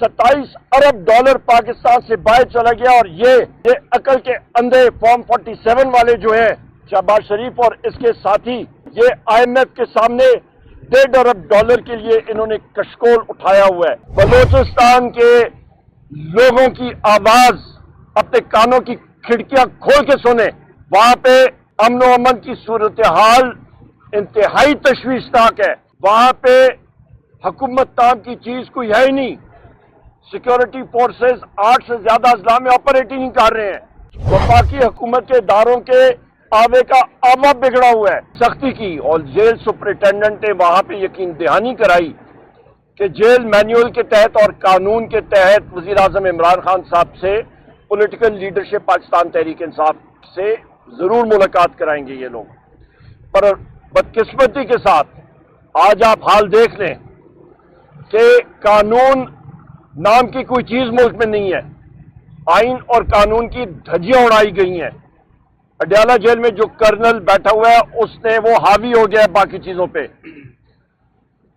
27 अरब dollar Pakistan से बाहर चला गया। और ये अकल के अंधे फॉर्म 47 वाले जो हैं शहबाज शरीफ और इसके साथी, ये IMF के सामने 1.5 अरब डॉलर के लिए इन्होंने कशकोल उठाया हुआ है। बलोचिस्तान के लोगों की आवाज अपने कानों की खिड़कियां खोल के सुने। वहां पे अमन व अमन की सूरत हाल इंतहाई तशवीशनाक है। वहां पे हुकूमत नाम की चीज कोई है ही नहीं। सिक्योरिटी फोर्सेस 8 से ज्यादा अजला में ऑपरेट ही नहीं कर रहे हैं। वफाकी हुकूमत के इदारों के आवे का आवा बिगड़ा हुआ है। सख्ती की और जेल सुपरिटेंडेंट ने वहां पे यकीन दहानी कराई कि जेल मैनुअल के तहत और कानून के तहत वजीर आजम इमरान खान साहब से पॉलिटिकल लीडरशिप पाकिस्तान तहरीक इंसाफ से जरूर मुलाकात कराएंगे ये लोग। पर बदकिस्मती के साथ आज आप हाल देख लें कि कानून नाम की कोई चीज मुल्क में नहीं है। आइन और कानून की धज्जियां उड़ाई गई हैं। अडयाला जेल में जो कर्नल बैठा हुआ है उसने वो हावी हो गया है बाकी चीजों पे।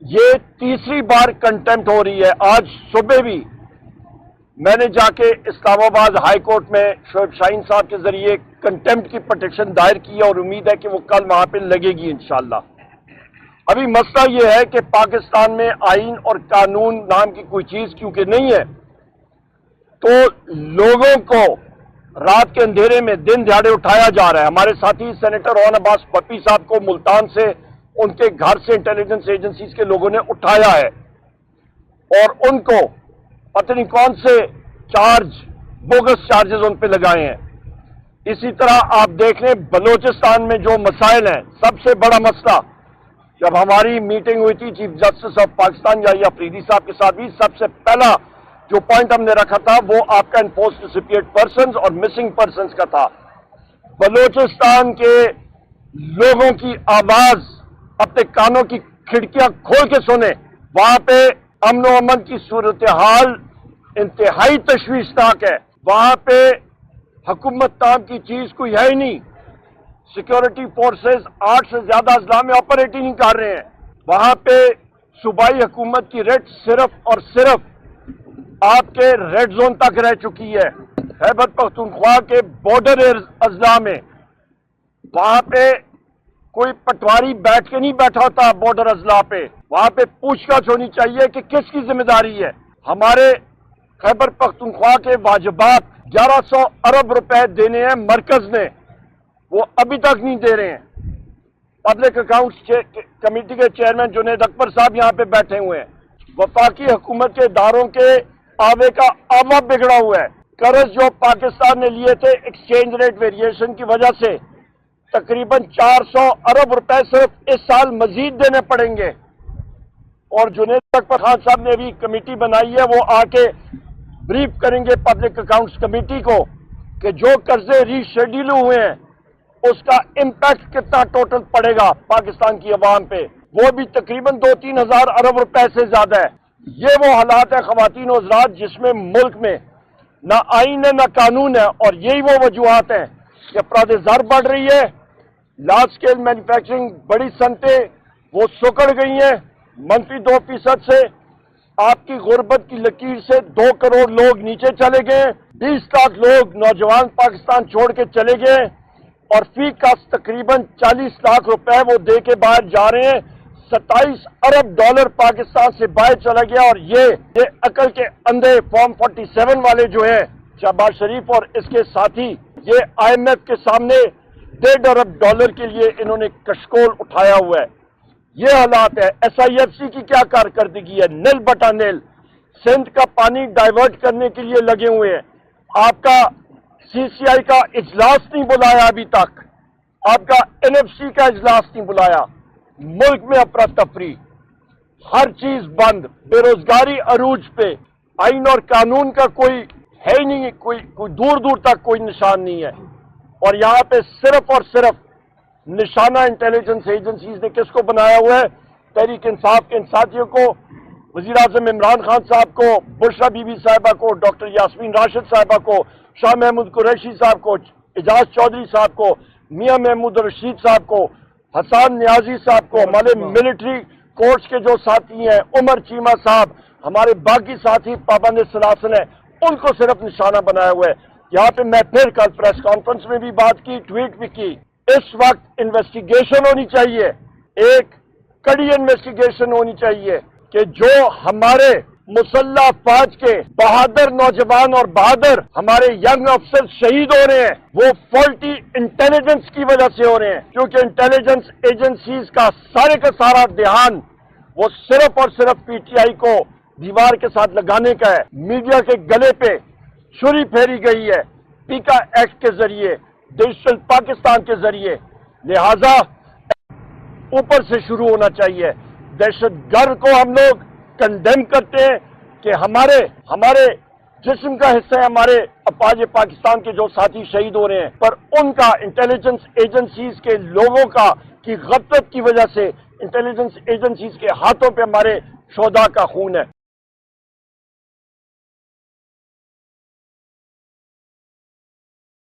ये तीसरी बार कंटेम्प्ट हो रही है। आज सुबह भी मैंने जाके इस्लामाबाद हाई कोर्ट में शोएब शाहीन साहब के जरिए कंटेम्प्ट की पिटीशन दायर की और उम्मीद है कि वो कल वहां पे लगेगी इंशाल्लाह। अभी मसला ये है कि पाकिस्तान में आइन और कानून नाम की कोई चीज क्योंकि नहीं है, तो लोगों को रात के अंधेरे में दिन दिहाड़े उठाया जा रहा है। हमारे साथी सेनेटर रोहन अब्बास पप्पी साहब को मुल्तान से उनके घर से इंटेलिजेंस एजेंसीज के लोगों ने उठाया है और उनको पता नहीं कौन से बोगस चार्जेस उन पे लगाए हैं। इसी तरह आप देख लें बलोचिस्तान में जो मसाइल हैं, सबसे बड़ा मसला जब हमारी मीटिंग हुई थी chief justice of Pakistan Yahya Afridi साहब के साथ भी, सबसे पहला जो पॉइंट हमने रखा था वो आपका एनफोर्स डिसअपीयर्ड पर्संस और मिसिंग पर्संस का था। बलोचिस्तान के लोगों की आवाज अपने कानों की खिड़कियां खोल के सुने। वहां पे अमन व अमन की सूरत हाल इंतहाई तशवीशनाक है। वहां पे हुकूमत नाम की चीज कोई है ही नहीं। सिक्योरिटी फोर्सेस 8 से ज्यादा अजला में ऑपरेट ही नहीं कर रहे हैं। वहां पे सूबाई हुकूमत की रेड सिर्फ और सिर्फ आपके रेड जोन तक रह चुकी है। खैबर पख्तूनख्वा के बॉर्डर अजला में वहां पे कोई पटवारी बैठ के नहीं बैठा होता बॉर्डर अजला पे। वहां पे पूछताछ होनी चाहिए कि किसकी जिम्मेदारी है। हमारे खैबर पख्तूनख्वा के वाजिबात 1100 अरब रुपए देने हैं मरकज ने, वो अभी तक नहीं दे रहे हैं। पब्लिक अकाउंट्स कमेटी के चेयरमैन जुनैद अकबर साहब यहाँ पे बैठे हुए हैं। वफाकी हुकूमत के इदारों के आवे का आवा बिगड़ा हुआ है। कर्ज जो पाकिस्तान ने लिए थे एक्सचेंज रेट वेरिएशन की वजह से तकरीबन 400 अरब रुपए सिर्फ इस साल मजीद देने पड़ेंगे। और जुनैद अकबर खान साहब ने भी कमेटी बनाई है, वो आके ब्रीफ करेंगे पब्लिक अकाउंट्स कमेटी को कि जो कर्जे रीशेड्यूल हुए हैं उसका इम्पैक्ट कितना टोटल पड़ेगा पाकिस्तान की अवाम पे। वो भी तकरीबन 2-3 हजार अरब रुपए से ज्यादा है। ये वो हालात है ख्वातीन और हज़रात जिसमें मुल्क में ना आइन है ना कानून है। और यही वो वजूहात हैं कि अपराध ज़र बढ़ रही है, लार्ज स्केल मैन्युफैक्चरिंग बड़ी सनतें वो सुकड़ गई हैं -2% से। आपकी गुर्बत की लकीर से 2 करोड़ लोग नीचे चले गए। 20 लाख लोग नौजवान पाकिस्तान छोड़ के चले गए और फी का तकरीबन 40 लाख रुपए वो दे के बाहर जा रहे हैं। 27 अरब डॉलर पाकिस्तान से बाहर चला गया। और ये अकल के अंधे फॉर्म 47 वाले जो हैं शहबाज शरीफ और इसके साथी, ये IMF के सामने 1.5 अरब डॉलर के लिए इन्होंने कशकोल उठाया हुआ है। ये हालात है। SIFC की क्या कारकर्दगी है? नील बटा नील। सिंध का पानी डाइवर्ट करने के लिए लगे हुए हैं। आपका CCI का इजलास नहीं बुलाया अभी तक, आपका NFC का इजलास नहीं बुलाया। मुल्क में अफरा तफरी, हर चीज बंद, बेरोजगारी अरूज पे, आइन और कानून का कोई है ही नहीं, कोई दूर दूर तक कोई निशान नहीं है। और यहाँ पे सिर्फ और सिर्फ निशाना इंटेलिजेंस एजेंसीज ने किसको बनाया हुआ है? तहरीक इंसाफ के इन साथियों को, वजीर आजम इमरान खान साहब को, बुशरा बीबी साहिबा को, डॉक्टर यास्मीन राशिद साहिबा को, शाह महमूद कुरैशी साहब को, एजाज चौधरी साहब को, मियां महमूद रशीद साहब को, हसन नियाजी साहब को, हमारे मिलिट्री कोर्ट्स के जो साथी हैं, उमर चीमा साहब, ہمارے باقی ساتھی پابند سلاسل ہیں ان کو صرف نشانہ بنایا ہوا ہے. یہاں پہ میں پھر کل پریس کانفرنس میں بھی بات کی, ٹویٹ بھی کی, اس وقت انویسٹیگیشن ہونی چاہیے, ایک کڑی انویسٹیگیشن ہونی چاہیے کہ جو ہمارے مسلح فوج کے بہادر نوجوان اور بہادر ہمارے ینگ افسر شہید ہو رہے ہیں وہ فالٹی انٹیلیجنس کی وجہ سے ہو رہے ہیں, کیونکہ انٹیلیجنس ایجنسیز کا سارا دھیان وہ صرف اور صرف پی ٹی آئی کو دیوار کے ساتھ لگانے کا ہے. میڈیا کے گلے پہ چھری پھیری گئی ہے پیکا ایکٹ کے ذریعے, ڈیجیٹل پاکستان کے ذریعے. لہذا اوپر سے شروع ہونا چاہیے. دہشت گرد کو ہم لوگ کنڈیم کرتے ہیں کہ ہمارے جسم کا حصہ ہے, ہمارے افواج پاکستان کے جو ساتھی شہید ہو رہے ہیں, پر ان کا انٹیلیجنس ایجنسیز کے لوگوں کی غفلت کی وجہ سے انٹیلیجنس ایجنسیز کے ہاتھوں پہ ہمارے شہداء کا خون ہے.